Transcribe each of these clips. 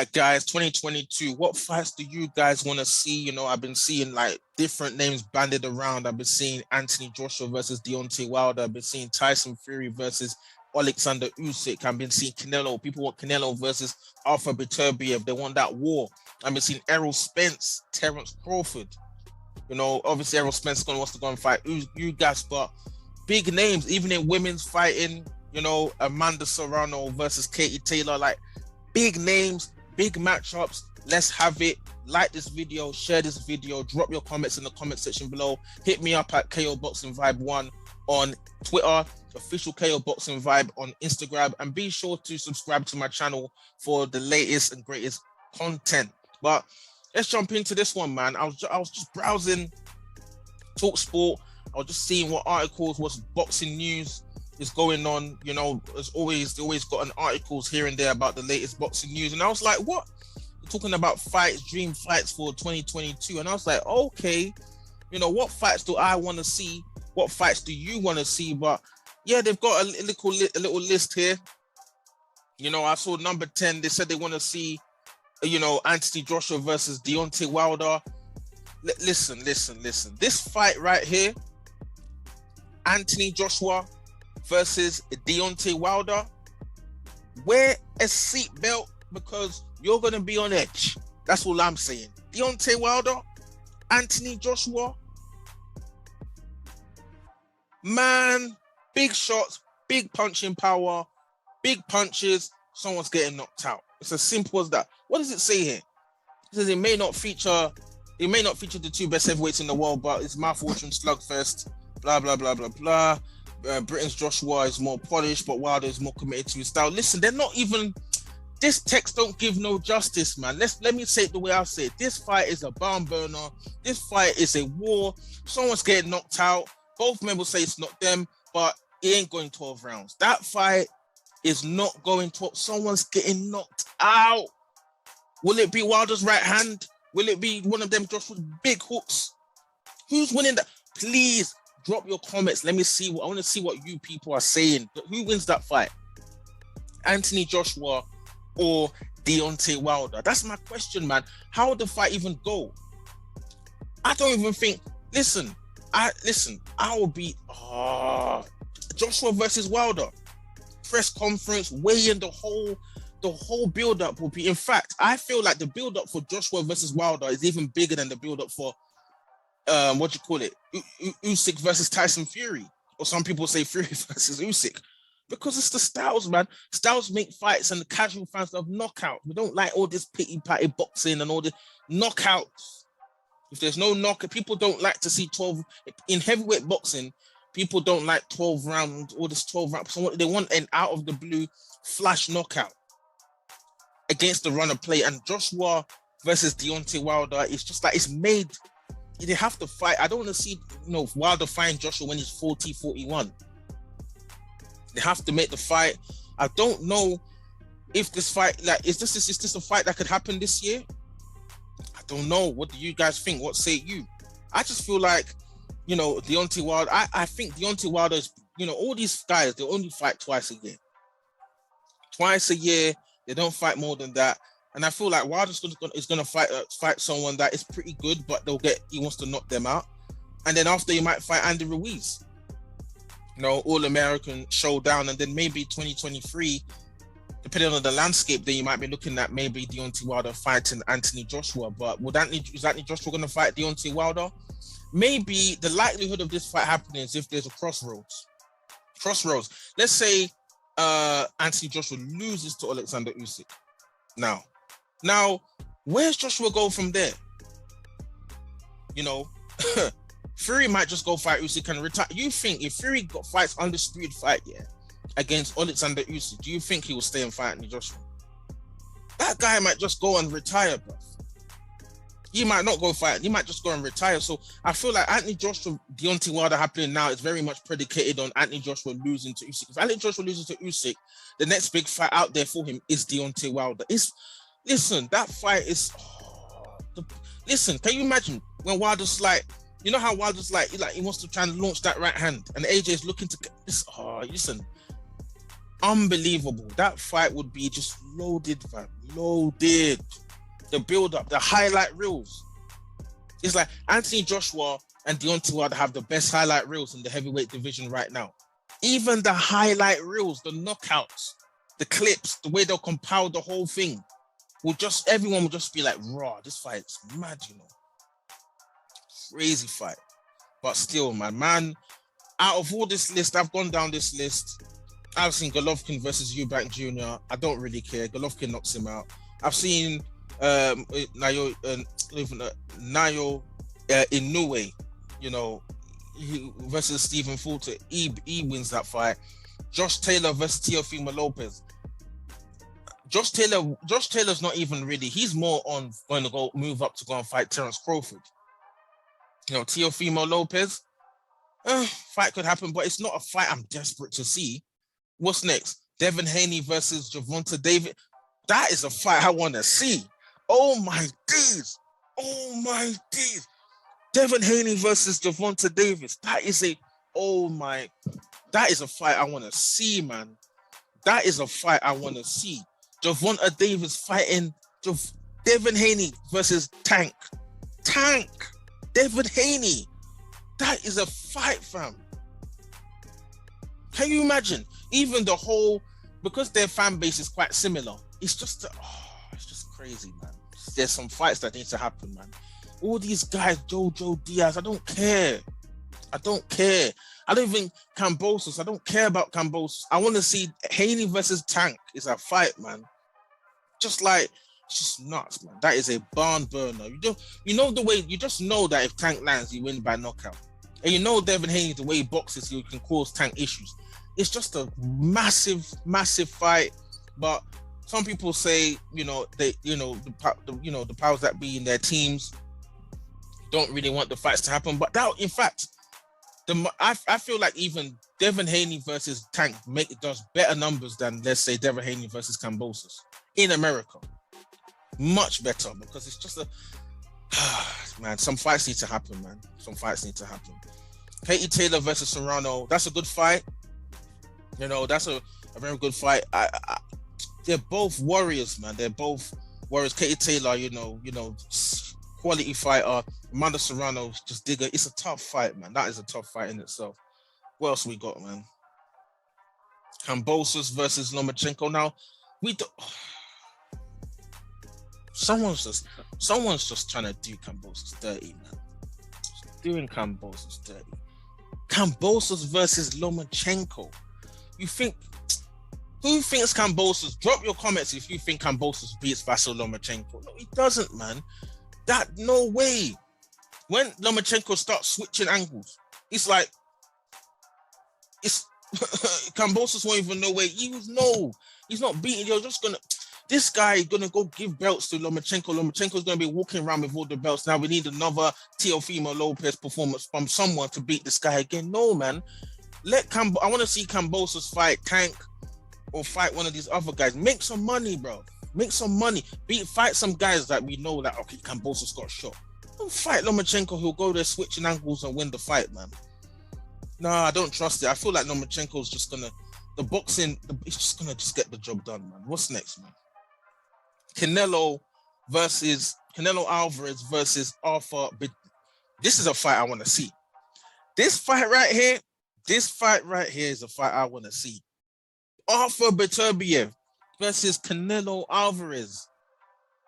Right, guys, 2022. What fights do you guys want to see? I've been seeing like different names banded around. I've been seeing Anthony Joshua versus Deontay Wilder. I've been seeing Tyson Fury versus Alexander Usyk. I've been seeing Canelo. People want Canelo versus Arthur Beterbiev. They want that war. I've been seeing Errol Spence, Terence Crawford. Obviously Errol Spence wants to go and fight you guys, but big names, even in women's fighting. Amanda Serrano versus Katie Taylor. Like big names. Big matchups. Let's have it. Like this video, share this video, drop your comments in the comment section below. Hit me up at KO Boxing Vibe 1 on Twitter, official KO Boxing Vibe on Instagram, and be sure to subscribe to my channel for the latest and greatest content. But let's jump into this one, man. I was just browsing Talk Sport. I was just seeing what articles, what boxing news is going on. As always, they always got an articles here and there about the latest boxing news, and I was like, what? They're talking about fights, dream fights for 2022, and I was like, okay, what fights do I want to see? What fights do you want to see? But yeah, they've got a little list here. I saw number 10. They said they want to see Anthony Joshua versus Deontay Wilder. Listen. This fight right here, Anthony Joshua versus Deontay Wilder, wear a seatbelt because you're going to be on edge. That's all I'm saying. Deontay Wilder, Anthony Joshua, man, big shots, big punching power, big punches, someone's getting knocked out. It's as simple as that. What does it say here? It says it may not feature the two best heavyweights in the world, but it's mouth-watering slugfest, blah, blah, blah, blah, blah. Britain's Joshua is more polished, but Wilder is more committed to his style. Listen, they're not even. This text don't give no justice, man. Let me say it the way I say it. This fight is a barn burner. This fight is a war. Someone's getting knocked out. Both men will say it's not them, but it ain't going 12 rounds. That fight is not going 12. Someone's getting knocked out. Will it be Wilder's right hand? Will it be one of them Joshua's big hooks? Who's winning that? Please. Drop your comments. Let me see I want to see what you people are saying. Who wins that fight? Anthony Joshua or Deontay Wilder? That's my question, man. How would the fight even go? I don't even think. I will be Joshua versus Wilder. Press conference, weigh in the whole build-up will be. In fact, I feel like the build-up for Joshua versus Wilder is even bigger than the build-up for Usyk versus Tyson Fury, or some people say Fury versus Usyk, because it's the styles, man. Styles make fights, and the casual fans love knockouts. We don't like all this pity-patty boxing and all the knockouts. If there's no knockout, people don't like to see 12 in heavyweight boxing. People don't like 12 rounds, all this 12 rounds. So they want an out of the blue flash knockout against the run of play. And Joshua versus Deontay Wilder, it's just like it's made. They have to fight. I don't want to see, Wilder fighting Joshua when he's 40, 41. They have to make the fight. I don't know if this fight, is this a fight that could happen this year? I don't know. What do you guys think? What say you? I just feel like, Deontay Wilder, I think Deontay Wilder is, all these guys, they only fight twice a year. Twice a year. They don't fight more than that. And I feel like Wilder is going to fight someone that is pretty good, but he wants to knock them out. And then after, he might fight Andy Ruiz, All-American showdown. And then maybe 2023, depending on the landscape, then you might be looking at maybe Deontay Wilder fighting Anthony Joshua. But is Anthony Joshua going to fight Deontay Wilder? Maybe the likelihood of this fight happening is if there's a crossroads. Let's say Anthony Joshua loses to Alexander Usyk. Now, where's Joshua go from there? Fury might just go fight Usyk and retire. You think if Fury fights undisputed fight, against Alexander Usyk, do you think he will stay and fight Anthony Joshua? That guy might just go and retire, bro. He might not go fight. He might just go and retire. So I feel like Anthony Joshua, Deontay Wilder happening now is very much predicated on Anthony Joshua losing to Usyk. If Anthony Joshua loses to Usyk, the next big fight out there for him is Deontay Wilder. That fight is. Can you imagine when Wilder's like, how Wilder's like he wants to try and launch that right hand, and AJ is looking to this. Unbelievable. That fight would be just loaded, fam. Loaded. The build-up, the highlight reels. It's like Anthony Joshua and Deontay Wilder have the best highlight reels in the heavyweight division right now. Even the highlight reels, the knockouts, the clips, the way they'll compile the whole thing, everyone will just be like, raw, this fight's mad, you know. Crazy fight. But still, man, out of all this list, I've gone down this list. I've seen Golovkin versus Eubank Jr. I don't really care. Golovkin knocks him out. I've seen Nayo Inoue, you know, versus Stephen Fulton. He wins that fight. Josh Taylor versus Teofimo Lopez. Josh Taylor's not even really. He's more on going to go move up to go and fight Terence Crawford. You know, Teofimo Lopez. Fight could happen, but it's not a fight I'm desperate to see. What's next? Devin Haney versus Gervonta Davis. That is a fight I want to see. Oh my days. Oh my days. Devin Haney versus Gervonta Davis. That is a fight I want to see, man. That is a fight I want to see. Gervonta Davis fighting Devin Haney versus Tank. Devin Haney. That is a fight, fam. Can you imagine? Even the whole, because their fan base is quite similar, it's just crazy, man. There's some fights that need to happen, man. All these guys, Jojo Diaz, I don't care. I don't think Kambosos, I don't care about Kambosos. I want to see Haney versus Tank is a fight, man. It's just nuts, man. That is a barn burner. You know the way, you just know that if Tank lands, you win by knockout. And you know Devin Haney, the way he boxes, he can cause Tank issues. It's just a massive fight. But some people say, the powers that be in their teams don't really want the fights to happen. But that, in fact, I feel like even Devin Haney versus Tank does better numbers than, let's say, Devin Haney versus Kambosos in America. Much better, because it's just man, some fights need to happen, man. Some fights need to happen. Katie Taylor versus Serrano, that's a good fight. You know, that's a very good fight. They're both warriors, man. They're both warriors. Katie Taylor, you know, quality fighter. Amanda Serrano, just digger. It's a tough fight, man. That is a tough fight in itself. What else we got, man? Kambosos versus Lomachenko. Now, someone's just trying to do Kambosos dirty, man. Doing Kambosos dirty. Kambosos versus Lomachenko. Who thinks Kambosos? Drop your comments if you think Kambosos beats Vasyl Lomachenko. No, he doesn't, man. No way. When Lomachenko starts switching angles, it's like Kambosos won't even know where he's not beating. This guy gonna go give belts to Lomachenko. Lomachenko's gonna be walking around with all the belts. Now we need another Teofimo Lopez performance from someone to beat this guy again. No, man. I want to see Kambosos fight Tank or fight one of these other guys. Make some money, bro. Make some money. Fight some guys that we know that, okay, Kambosos got shot. Don't fight Lomachenko who'll go there switching angles and win the fight, man. No, I don't trust it. I feel like Lomachenko's just gonna, it's just gonna get the job done, man. What's next, man? Canelo Alvarez versus Arthur. This is a fight I want to see. This fight right here is a fight I want to see. Arthur Beterbiev versus Canelo Alvarez.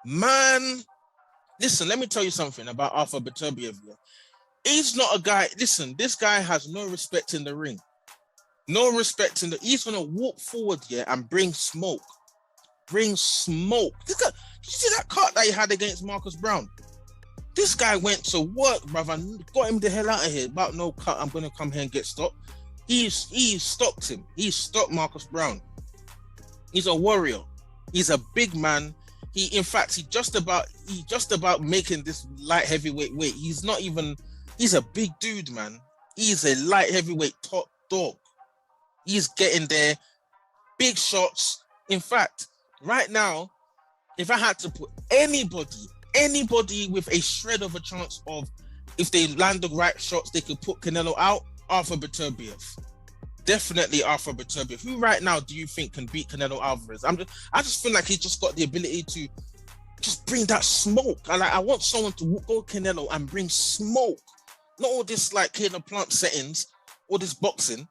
Man, listen, let me tell you something about Arthur Beterbiev. He's not a guy, listen, this guy has no respect in the ring. No respect he's going to walk forward here and bring smoke. This guy, did you see that cut that he had against Marcus Brown? This guy went to work, brother, got him the hell out of here. About no cut, I'm going to come here and get stopped. He stopped him. He stopped Marcus Brown. He's a warrior. He's a big man. He just about making this light heavyweight weight. He's a big dude, man. He's a light heavyweight top dog. He's getting there. Big shots. In fact, right now, if I had to put anybody with a shred of a chance of, if they land the right shots, they could put Canelo out, Arthur Beterbiev. definitely Arthur Beterbiev. Who right now do you think can beat Canelo Alvarez? I just feel like he's just got the ability to just bring that smoke. I want someone to go Canelo and bring smoke. Not all this like Caleb Plant settings, all this boxing.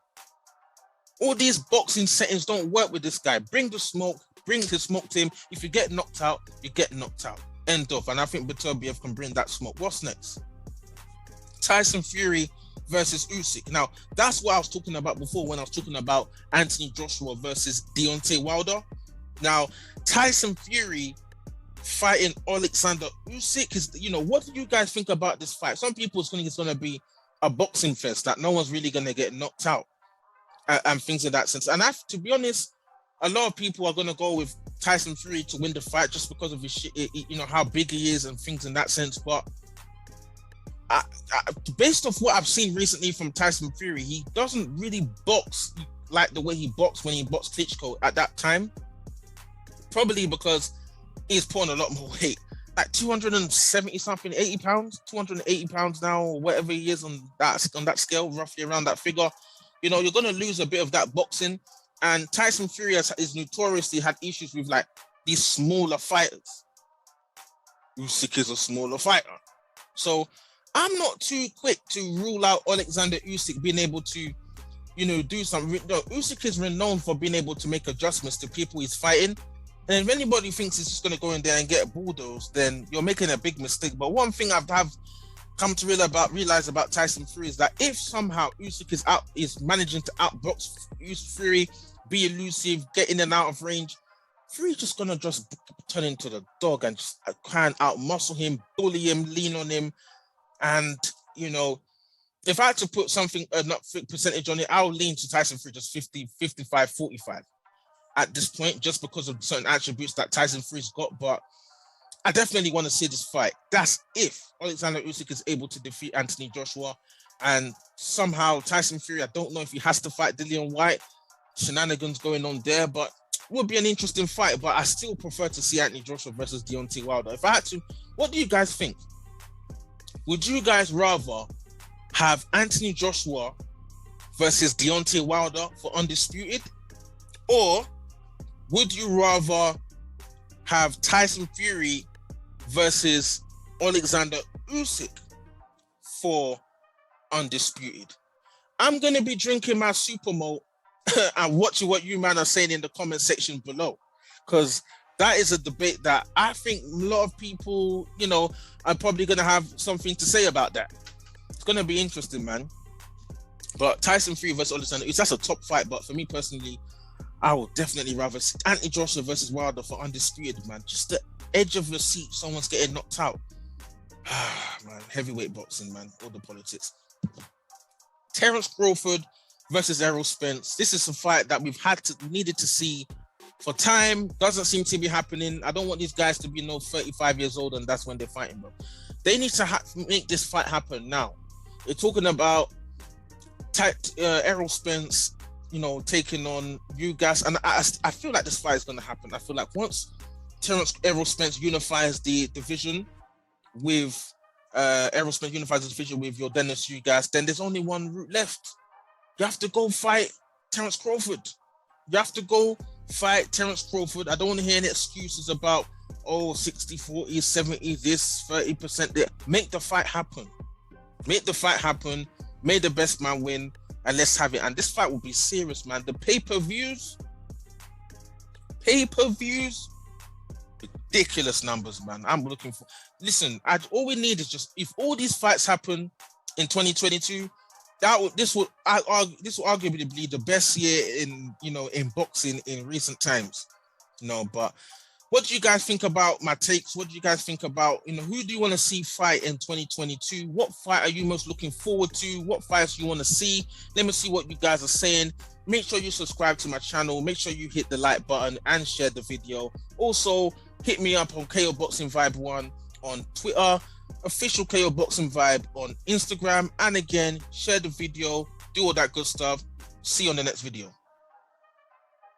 All these boxing settings don't work with this guy. Bring the smoke, bring the smoke to him. If you get knocked out, you get knocked out. End of. And I think Beterbiev can bring that smoke. What's next? Tyson Fury versus Usyk. Now, that's what I was talking about before when I was talking about Anthony Joshua versus Deontay Wilder. Now, Tyson Fury fighting Alexander Usyk is, what do you guys think about this fight? Some people think it's going to be a boxing fest, that no one's really going to get knocked out and things in that sense. And to be honest, a lot of people are going to go with Tyson Fury to win the fight just because of his how big he is and things in that sense. But based off what I've seen recently from Tyson Fury, he doesn't really box like the way he boxed when he boxed Klitschko at that time. Probably because he's put on a lot more weight, like 270 something, 80 pounds, 280 pounds now, or whatever he is on that scale, roughly around that figure. You're going to lose a bit of that boxing. And Tyson Fury is notoriously had issues with like these smaller fighters. Usyk is a smaller fighter. So I'm not too quick to rule out Alexander Usyk being able to, do something. No, Usyk is renowned for being able to make adjustments to people he's fighting. And if anybody thinks he's just going to go in there and get bulldozed, then you're making a big mistake. But one thing I've come to realize about Tyson Fury is that if somehow Usyk is managing to outbox Fury, be elusive, get in and out of range, Fury's just going to just turn into the dog and just try and out-muscle him, bully him, lean on him. And, if I had to put something, not percentage on it, I'll lean to Tyson Fury just 50, 55, 45 at this point, just because of certain attributes that Tyson Fury's got. But I definitely want to see this fight. That's if Alexander Usyk is able to defeat Anthony Joshua. And somehow Tyson Fury, I don't know if he has to fight Dillian White. Shenanigans going on there, but it would be an interesting fight. But I still prefer to see Anthony Joshua versus Deontay Wilder. If I had to, what do you guys think? Would you guys rather have Anthony Joshua versus Deontay Wilder for undisputed? Or would you rather have Tyson Fury versus Alexander Usyk for undisputed? I'm going to be drinking my Supermo and watching what you man are saying in the comment section below, because that is a debate that I think a lot of people, are probably going to have something to say about that. It's going to be interesting, man. But Tyson Fury versus Alexander Usyk, that's a top fight. But for me personally, I would definitely rather see Anthony Joshua versus Wilder for undisputed, man. Just the edge of your seat, someone's getting knocked out. Man, heavyweight boxing, man. All the politics. Terence Crawford versus Errol Spence. This is a fight that we've needed to see for time. Doesn't seem to be happening. I don't want these guys to be 35 years old and that's when they're fighting, bro. They need to make this fight happen now. They're talking about Errol Spence, taking on you guys. And I feel like this fight is going to happen. I feel like once Errol Spence unifies the division with Errol Spence unifies the division with your Dennis Ugas, then there's only one route left. You have to go fight Terence Crawford. You have to go fight Terence Crawford. I don't want to hear any excuses about 60, 40, 70, this, 30% there. Make the fight happen. Make the fight happen. May the best man win. And let's have it. And this fight will be serious, man. The pay-per-views, ridiculous numbers, man. I'm looking for. Listen, all we need is just, if all these fights happen in 2022, this will arguably be the best year in boxing in recent times. But what do you guys think about my takes? What do you guys think about, who do you want to see fight in 2022? What fight are you most looking forward to? What fights you want to see? Let me see what you guys are saying. Make sure you subscribe to my channel. Make sure you hit the like button and share the video. Also, hit me up on KO Boxing Vibe 1 on Twitter, official KO Boxing Vibe on Instagram. And again, share the video, do all that good stuff. See you on the next video.